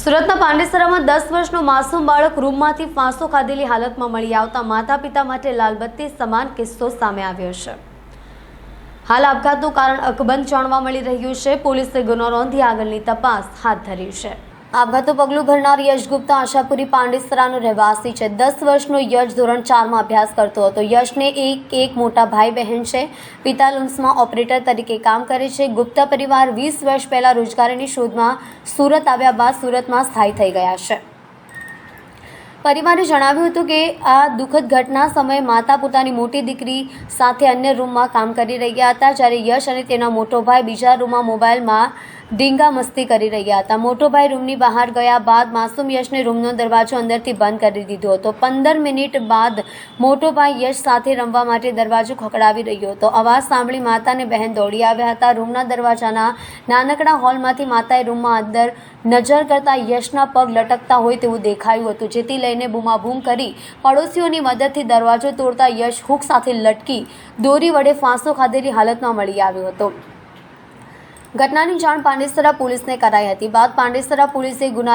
સુરતના પાંડેસરામાં 10 વર્ષનો માસૂમ બાળક રૂમમાંથી ફાંસો ખાધેલી હાલતમાં મળી આવતા માતા પિતા માટે લાલબત્તી સમાન કિસ્સો સામે આવ્યો છે। હાલ આપઘાતનું કારણ અકબંધ જાણવા મળી રહ્યું છે। પોલીસે ગુનો નોંધી આગળની તપાસ હાથ ધરી છે। આપઘાતનું પગલું ભરનાર યશ ગુપ્તા આશાપુરી પાંડેસરાનો રહેવાસી છે। 10 વર્ષનો યશ ધોરણ 4માં અભ્યાસ કરતો હતો। યશને એક મોટા ભાઈ બહેન છે। પિતા લુમ્સમાં ઓપરેટર તરીકે કામ કરે છે। ગુપ્તા પરિવાર 20 વર્ષ પહેલા રોજગારીની શોધમાં સુરત આવ્યા બાદ સુરતમાં સ્થાયી થઈ ગયા છે। પરિવારે જણાવ્યું હતું કે આ દુઃખદ ઘટના સમયે માતા પોતાની મોટી દીકરી સાથે અન્ય રૂમમાં કામ કરી રહ્યા હતા, જ્યારે યશ અને તેના મોટો ભાઈ બીજા રૂમમાં મોબાઈલમાં ડીંગા મસ્તી કરી રહ્યા હતા। મોટો ભાઈ રૂમની બહાર ગયા બાદ માસૂમ યશને રૂમનો દરવાજો અંદરથી બંધ કરી દીધો હતો। 15 મિનિટ બાદ મોટો ભાઈ યશ સાથે રમવા માટે દરવાજો ખખડાવી રહ્યો હતો। અવાજ સાંભળી માતા અને બહેન દોડી આવ્યા હતા। રૂમના દરવાજાના નાનકડા હોલમાંથી માતાએ રૂમમાં અંદર નજર કરતા યશના પગ લટકતા હોય તેવું દેખાયું હતું, જેથી લઈને બૂમાબૂમ કરી પડોશીઓની મદદથી દરવાજો તોડતા યશ હૂક સાથે લટકી દોરી વડે ફાંસો ખાધેલી હાલતમાં મળી આવ્યો હતો। ઘટનાની જાણ પાંડેસરા પોલીસને કરાઈ હતી। બાદ પાંડેસરા પોલીસે ગુનો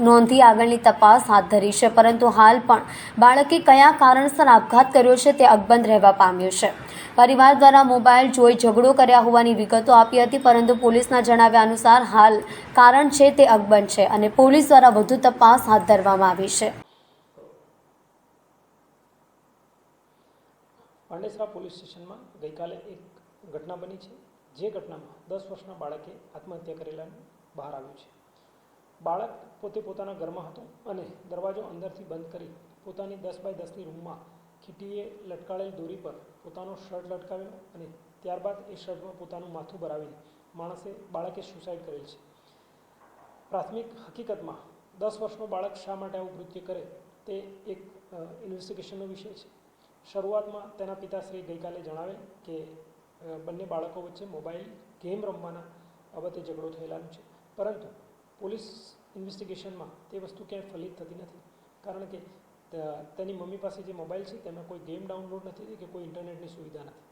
નોંધી આગળની તપાસ હાથ ધરી છે, પરંતુ હાલ પણ બાળકે કયા કારણસર આપઘાત કર્યો છે તે અકબંધ રહેવા પામ્યું છે। પરિવાર દ્વારા મોબાઈલ જોઈ ઝઘડો કર્યા હોવાની વિગતો આપી હતી, પરંતુ પોલીસના જણાવ્યા અનુસાર હાલ કારણ છે તે અકબંધ છે અને પોલીસ દ્વારા વધુ તપાસ હાથ ધરવામાં આવી છે। પાંડેસરા પોલીસ સ્ટેશનમાં ગઈકાલે એક ઘટના બની છે, જે ઘટનામાં 10 વર્ષના બાળકે આત્મહત્યા કરેલાનું બહાર આવ્યું છે। બાળક પોતે પોતાના ઘરમાં હતો અને દરવાજો અંદરથી બંધ કરી પોતાની 10 બાય 10ની રૂમમાં ખીટીએ લટકાળેલ દોરી પર પોતાનો શર્ટ લટકાવ્યો અને ત્યારબાદ એ શર્ટમાં પોતાનું માથું ભરાવીને બાળકે સુસાઇડ કરેલ છે। પ્રાથમિક હકીકતમાં 10 વર્ષનો બાળક શા માટે આવું કૃત્ય કરે તે એક ઇન્વેસ્ટિગેશનનો વિષય છે। શરૂઆતમાં તેના પિતાશ્રી ગઈકાલે જણાવેલ કે બંને બાળકો વચ્ચે મોબાઈલ ગેમ રમવાના બાબતે ઝઘડો થયેલાનું છે, પરંતુ પોલીસ ઇન્વેસ્ટિગેશનમાં તે વસ્તુ ક્યાંય ફલિત થતી નથી, કારણ કે તેની મમ્મી પાસે જે મોબાઈલ છે તેમાં કોઈ ગેમ ડાઉનલોડ નથી કે કોઈ ઇન્ટરનેટની સુવિધા નથી,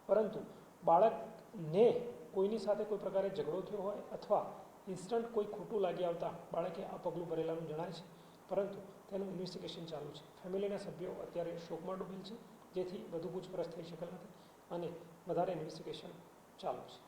પરંતુ બાળકને કોઈની સાથે કોઈ પ્રકારે ઝઘડો થયો હોય અથવા ઇન્સ્ટન્ટ કોઈ ખોટું લાગી આવતા બાળકે આ પગલું ભરેલાનું જણાય છે, પરંતુ તેનું ઇન્વેસ્ટિગેશન ચાલુ છે। ફેમિલીના સભ્યો અત્યારે શોકમાં ડૂબેલ છે, જેથી વધુ પૂછપરછ થઈ શકેલ નથી અને વધારે ઇન્વેસ્ટિગેશન ચાલુ છે।